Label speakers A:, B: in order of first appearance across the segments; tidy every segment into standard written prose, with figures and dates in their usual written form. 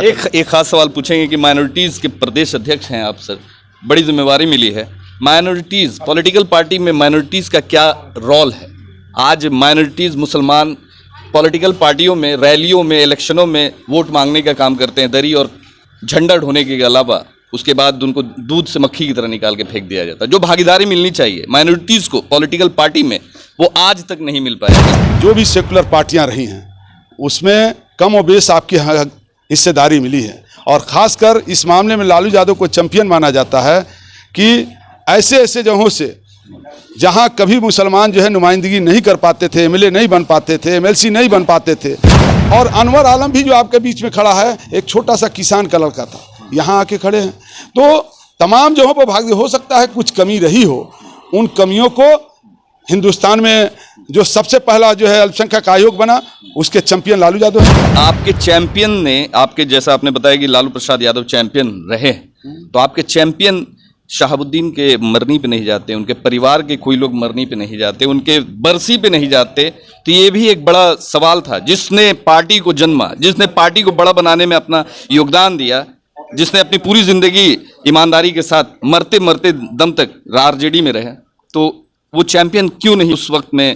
A: एक खास सवाल पूछेंगे कि माइनॉरिटीज़ के प्रदेश अध्यक्ष हैं आप सर, बड़ी जिम्मेवारी मिली है। माइनॉरिटीज़ पॉलिटिकल पार्टी में माइनॉरिटीज़ का क्या रोल है? आज माइनॉरिटीज़ मुसलमान पॉलिटिकल पार्टियों में, रैलियों में, इलेक्शनों में वोट मांगने का काम करते हैं, दरी और झंडा ढोने के अलावा उसके बाद उनको दूध से मक्खी की तरह निकाल के फेंक दिया जाता है। जो भागीदारी मिलनी चाहिए माइनॉरिटीज़ को पॉलिटिकल पार्टी में, वो आज तक नहीं मिल पाया।
B: जो भी सेकुलर पार्टियां रही हैं उसमें कम और बेश आपकी हिस्सेदारी मिली है और ख़ासकर इस मामले में लालू यादव को चैंपियन माना जाता है कि ऐसे ऐसे जगहों से जहां कभी मुसलमान जो है नुमाइंदगी नहीं कर पाते थे, एमएलए नहीं बन पाते थे, एमएलसी नहीं बन पाते थे। और अनवर आलम भी जो आपके बीच में खड़ा है एक छोटा सा किसान का लड़का था, यहाँ आके खड़े हैं। तो तमाम जगहों पर भाग हो सकता है कुछ कमी रही हो, उन कमियों को हिंदुस्तान में जो सबसे पहला जो है अल्पसंख्यक आयोग बना उसके चैंपियन लालू यादव हैं।
A: आपके चैंपियन ने, आपके जैसा आपने बताया कि लालू प्रसाद यादव चैंपियन रहे, तो आपके चैंपियन शहाबुद्दीन के मरनी पे नहीं जाते, उनके परिवार के कोई लोग मरनी पे नहीं जाते, उनके बरसी पे नहीं जाते, तो ये भी एक बड़ा सवाल था। जिसने पार्टी को जन्मा, जिसने पार्टी को बड़ा बनाने में अपना योगदान दिया, जिसने अपनी पूरी जिंदगी ईमानदारी के साथ मरते मरते दम तक आरजेडी में रहे, तो वो चैंपियन क्यों नहीं उस वक्त में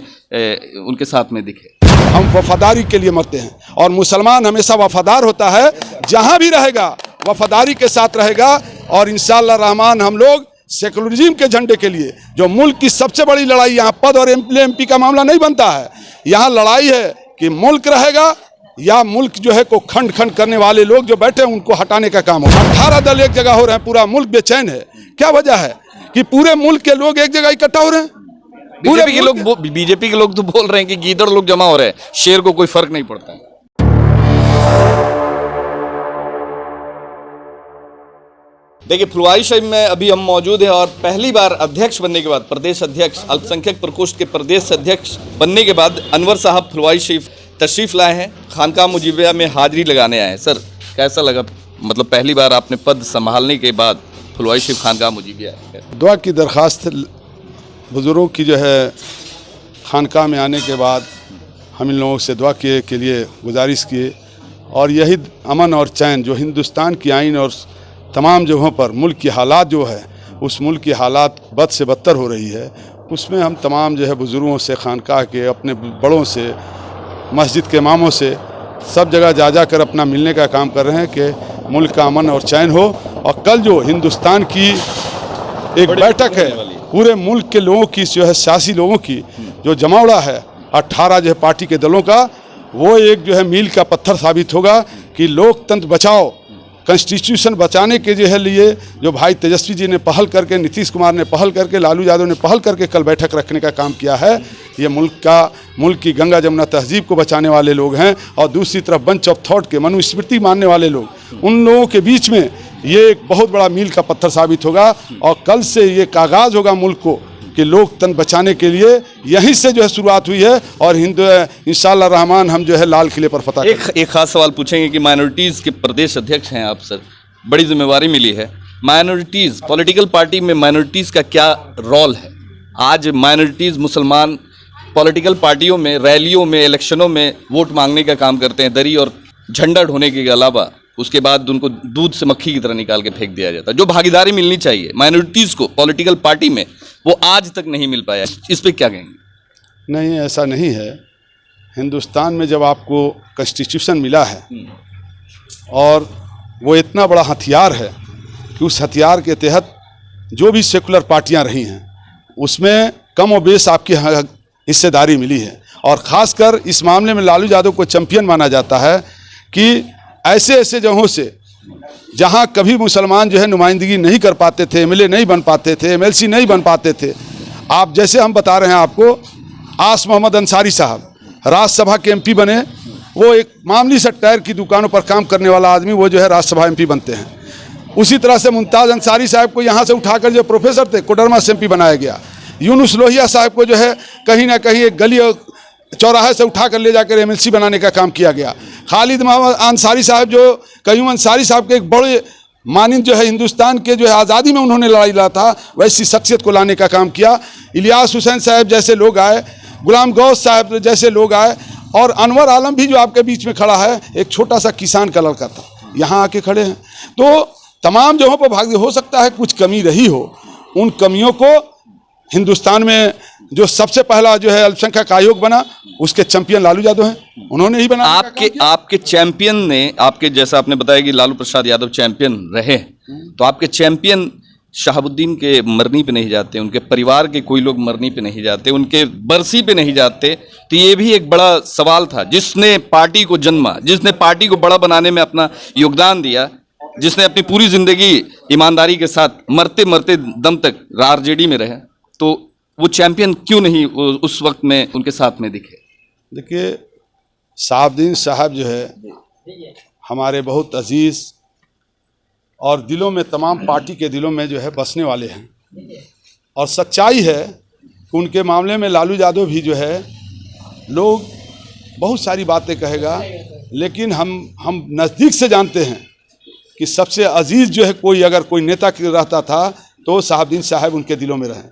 A: उनके साथ में दिखे?
B: हम वफादारी के लिए मरते हैं और मुसलमान हमेशा वफादार होता है, जहां भी रहेगा वफादारी के साथ रहेगा। और इंशाअल्लाह रहमान हम लोग सेकुलरिज्म के झंडे के लिए, जो मुल्क की सबसे बड़ी लड़ाई, यहाँ पद और एमपी का मामला नहीं बनता है, यहाँ लड़ाई है कि मुल्क रहेगा या मुल्क जो है को खंड खंड करने वाले लोग जो बैठे हैं उनको हटाने का काम हो। 18 दल एक जगह हो रहे हैं, पूरा मुल्क बेचैन है। क्या वजह है कि पूरे मुल्क के लोग एक जगह इकट्ठा हो रहे हैं?
A: बीजेपी के लोग तो बोल रहे हैं कि गीदड़ लोग जमा हो रहे हैं, शेर को कोई फर्क नहीं पड़ता है। देखिए, फुलवारी शरीफ में अभी हम मौजूद हैं और पहली बार अध्यक्ष बनने के बाद, प्रदेश अध्यक्ष, अल्पसंख्यक प्रकोष्ठ के प्रदेश अध्यक्ष बनने के बाद अनवर साहब फुलवारी शरीफ तशरीफ लाए हैं, खानकाह मुजीबिया में हाजिरी लगाने आए हैं। सर, कैसा लगा? मतलब पहली बार आपने पद संभालने के बाद फुलवारी शरीफ खानकाह मुजीबिया
B: दुआ की दरख्वास्त बुज़ुर्गों की जो है खानकाह में आने के बाद हम इन लोगों से दुआ किए के लिए गुजारिश किए और यही अमन और चैन जो हिंदुस्तान की आइन और तमाम जगहों पर मुल्क की हालात जो है, उस मुल्क की हालात बद से बदतर हो रही है, उसमें हम तमाम जो है बुज़ुर्गों से, खानकाह के, अपने बड़ों से, मस्जिद के इमामों से सब जगह जा कर अपना मिलने का काम कर रहे हैं कि मुल्क का अमन और चैन हो। और कल जो हिंदुस्तान की एक बैठक है, पूरे मुल्क के लोगों की जो है, सियासी लोगों की जो जमावड़ा है 18 जो है पार्टी के दलों का, वो एक जो है मील का पत्थर साबित होगा कि लोकतंत्र बचाओ, कॉन्स्टिट्यूशन बचाने के जो है लिए जो भाई तेजस्वी जी ने पहल करके, नीतीश कुमार ने पहल करके, लालू यादव ने पहल करके कल बैठक रखने का काम किया है। ये मुल्क की गंगा जमुना तहजीब को बचाने वाले लोग हैं और दूसरी तरफ बंच ऑफ थॉट के, मनुस्मृति मानने वाले लोग, उन लोगों के बीच में ये एक बहुत बड़ा मील का पत्थर साबित होगा। और कल से ये कागाज़ होगा मुल्क को कि लोकतंत्र बचाने के लिए यहीं से जो है शुरुआत हुई है और इंशाअल्लाह रहमान हम जो है लाल किले पर फतह।
A: एक खास सवाल पूछेंगे कि माइनॉरिटीज़ के प्रदेश अध्यक्ष हैं आप सर, बड़ी जिम्मेवारी मिली है। माइनॉरिटीज़ पॉलिटिकल पार्टी में माइनॉरिटीज़ का क्या रोल है? आज माइनॉरिटीज़ मुसलमान पॉलिटिकल पार्टियों में, रैलियों में, इलेक्शनों में वोट मांगने का काम करते हैं, दरी और झंडा ढोने के अलावा उसके बाद उनको दूध से मक्खी की तरह निकाल के फेंक दिया जाता है। जो भागीदारी मिलनी चाहिए माइनॉरिटीज़ को पॉलिटिकल पार्टी में, वो आज तक नहीं मिल पाया। इस पे क्या कहेंगे?
B: नहीं, ऐसा नहीं है। हिंदुस्तान में जब आपको कॉन्स्टिट्यूशन मिला है और वो इतना बड़ा हथियार है कि उस हथियार के तहत जो भी सेकुलर पार्टियां रही हैं उसमें कम और बेश आपकी हिस्सेदारी मिली है। और ख़ासकर इस मामले में लालू यादव को चैंपियन माना जाता है कि ऐसे ऐसे जगहों से जहां कभी मुसलमान जो है नुमाइंदगी नहीं कर पाते थे, एमएलए नहीं बन पाते थे, एमएलसी नहीं बन पाते थे। आप जैसे हम बता रहे हैं आपको, आस मोहम्मद अंसारी साहब राज्यसभा के एमपी बने, वो एक मामूली सा टायर की दुकानों पर काम करने वाला आदमी वो जो है राज्यसभा एमपी बनते हैं। उसी तरह से मुमताज़ अंसारी साहब को यहाँ से उठाकर जो प्रोफेसर थे कोडरमा से एमपी बनाया गया। यूनुस लोहिया साहब को जो है कहीं ना कहीं एक गली चौराहे से उठाकर ले जाकर एमएलसी बनाने का काम किया गया। खालिद मोहम्मद अंसारी साहब जो कयूम अंसारी साहब के एक बड़े मानिंद जो है हिंदुस्तान के जो है आज़ादी में उन्होंने लड़ाई लड़ा था, वैसी शख्सियत को लाने का काम किया। इलियास हुसैन साहब जैसे लोग आए, गुलाम गौस साहब जैसे लोग आए, और अनवर आलम भी जो आपके बीच में खड़ा है, एक छोटा सा किसान का लड़का था, यहाँ आके खड़े हैं। तो तमाम जगहों पर भाग, हो सकता है कुछ कमी रही हो, उन कमियों को हिंदुस्तान में जो सबसे पहला जो है अल्पसंख्यक आयोग बना, उसके चैंपियन लालू यादव हैं, उन्होंने ही बना।
A: आपके चैंपियन ने, आपके जैसा आपने बताया कि लालू प्रसाद यादव चैंपियन रहे, तो आपके चैंपियन शहाबुद्दीन के मरनी पे नहीं जाते, उनके परिवार के कोई लोग मरनी पे नहीं जाते, उनके बरसी पे नहीं जाते, तो ये भी एक बड़ा सवाल था। जिसने पार्टी को जन्मा, जिसने पार्टी को बड़ा बनाने में अपना योगदान दिया, जिसने अपनी पूरी जिंदगी ईमानदारी के साथ मरते मरते दम तक आरजेडी में रहे, तो वो चैंपियन क्यों नहीं उस वक्त में उनके साथ में दिखे?
B: देखिए, शहाबुद्दीन साहब जो है हमारे बहुत अजीज और दिलों में, तमाम पार्टी के दिलों में जो है बसने वाले हैं। और सच्चाई है कि उनके मामले में लालू यादव भी जो है, लोग बहुत सारी बातें कहेगा, लेकिन हम नज़दीक से जानते हैं कि सबसे अजीज जो है कोई, अगर कोई नेता रहता था तो शहाबुद्दीन साहब उनके दिलों में रहे।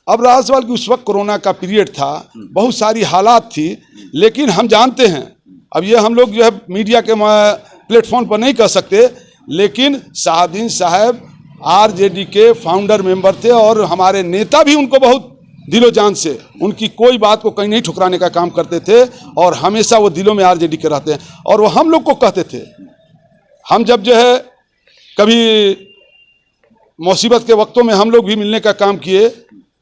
B: अब रहा सवाल कि उस वक्त कोरोना का पीरियड था, बहुत सारी हालात थी, लेकिन हम जानते हैं, अब ये हम लोग जो है मीडिया के प्लेटफॉर्म पर नहीं कह सकते, लेकिन शहाबुद्दीन साहब आरजेडी के फाउंडर मेंबर थे, और हमारे नेता भी उनको बहुत दिलो जान से, उनकी कोई बात को कहीं नहीं ठुकराने का काम करते थे, और हमेशा वो दिलों में आरजेडी के रहते हैं। और वो हम लोग को कहते थे, हम जब जो है कभी मुसीबत के वक्तों में हम लोग भी मिलने का काम किए,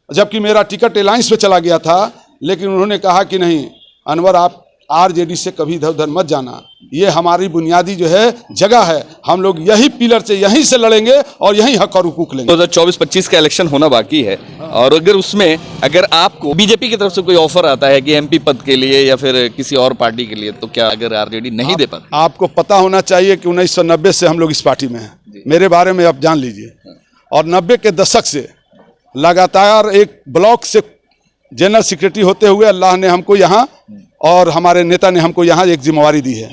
B: जबकि मेरा टिकट अलायंस पे चला गया था, लेकिन उन्होंने कहा कि नहीं अनवर, आप आरजेडी से कभी इधर उधर मत जाना, ये हमारी बुनियादी जो है जगह है, हम लोग यही पिलर से, यहीं से लड़ेंगे और यहीं हक और हुकूक लेंगे।
A: 2024-25 का इलेक्शन होना बाकी है, और अगर उसमें अगर आपको बीजेपी की तरफ से कोई ऑफर आता है कि एमपी पद के लिए या फिर किसी और पार्टी के लिए, तो क्या अगर आरजेडी नहीं दे पाती?
B: आपको पता होना चाहिए कि 1990 से हम लोग इस पार्टी में हैं, मेरे बारे में आप जान लीजिए, और 90 के दशक से लगातार एक ब्लॉक से जनरल सेक्रेटरी होते हुए अल्लाह ने हमको यहाँ और हमारे नेता ने हमको यहाँ एक जिम्मेवारी दी है।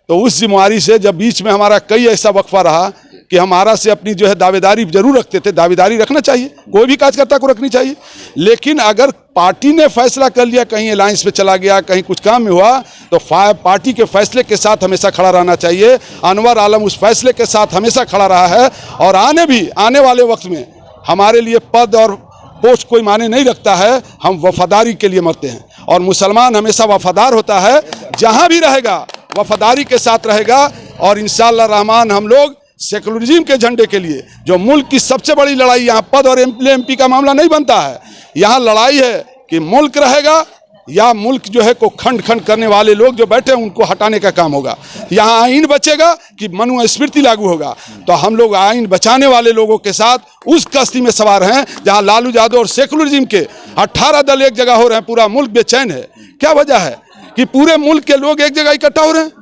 B: तो उस जिम्मेवारी से जब बीच में हमारा कई ऐसा वक्फा रहा कि हमारा से अपनी जो है दावेदारी जरूर रखते थे, दावेदारी रखना चाहिए, कोई भी कार्यकर्ता को रखनी चाहिए, लेकिन अगर पार्टी ने फैसला कर लिया, कहीं अलायंस पे चला गया, कहीं कुछ काम में हुआ, तो पार्टी के फैसले के साथ हमेशा खड़ा रहना चाहिए। अनवर आलम उस फैसले के साथ हमेशा खड़ा रहा है, और आने वाले वक्त में हमारे लिए पद और पोस्ट कोई माने नहीं रखता है, हम वफादारी के लिए मरते हैं, और मुसलमान हमेशा वफादार होता है, जहां भी रहेगा वफादारी के साथ रहेगा। और इंशाअल्लाह रहमान हम लोग सेकुलरिज्म के झंडे के लिए, जो मुल्क की सबसे बड़ी लड़ाई, यहाँ पद और एमपी का मामला नहीं बनता है, यहाँ लड़ाई है कि मुल्क रहेगा या मुल्क जो है को खंड खंड करने वाले लोग जो बैठे हैं उनको हटाने का काम होगा। यहाँ आइन बचेगा कि मनुस्मृति लागू होगा, तो हम लोग आइन बचाने वाले लोगों के साथ उस कश्ती में सवार हैं जहाँ लालू यादव और सेकुलरिज्म के 18 दल एक जगह हो रहे हैं, पूरा मुल्क बेचैन है। क्या वजह है कि पूरे मुल्क के लोग एक जगह इकट्ठा हो रहे हैं?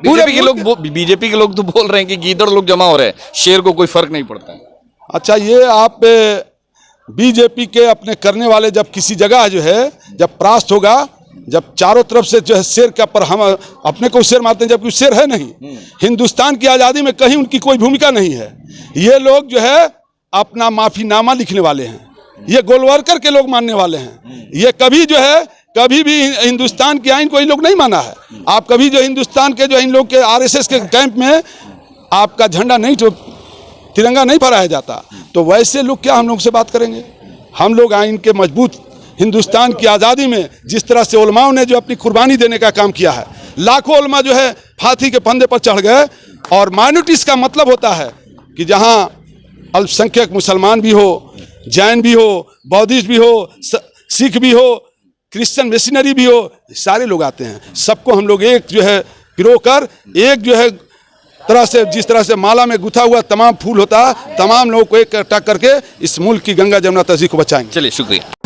A: बीजेपी के लोग तो बोल रहे हैं कि गीदड़ लोग जमा हो रहे हैं, शेर को कोई फर्क नहीं पड़ता है।
B: अच्छा, ये आप बीजेपी के अपने करने वाले, जब किसी जगह जो है जब परास्त होगा, जब चारों तरफ से जो है शेर का, पर हम अपने को शेर मानते हैं जबकि शेर है नहीं। हिंदुस्तान की आज़ादी में कहीं उनकी कोई भूमिका नहीं है। ये लोग जो है अपना माफीनामा लिखने वाले हैं, ये गोलवर्कर के लोग मानने वाले हैं। ये कभी जो है कभी भी हिंदुस्तान की आइन को इन लोग नहीं माना है। आप कभी जो हिंदुस्तान के जो इन लोग के आरएसएस के कैंप में आपका झंडा नहीं, तो तिरंगा नहीं फहराया जाता, तो वैसे लोग क्या हम लोग से बात करेंगे? हम लोग आइन के मजबूत, हिंदुस्तान की आज़ादी में जिस तरह से उलमाओं ने जो अपनी कुर्बानी देने का काम किया है, लाखों उलमा जो है फांसी के फंदे पर चढ़ गए। और माइनॉरिटीज़ का मतलब होता है कि जहाँ अल्पसंख्यक मुसलमान भी हो, जैन भी हो, बौद्धिस्ट भी हो, सिख भी हो, क्रिश्चियन मिशनरी भी हो, सारे लोग आते हैं। सबको हम लोग एक जो है पिरो कर, एक जो है तरह से, जिस तरह से माला में गुथा हुआ तमाम फूल होता है, तमाम लोगों को इकट्ठा करके इस मुल्क की गंगा जमुना तहजीब को बचाएंगे।
A: चलिए, शुक्रिया।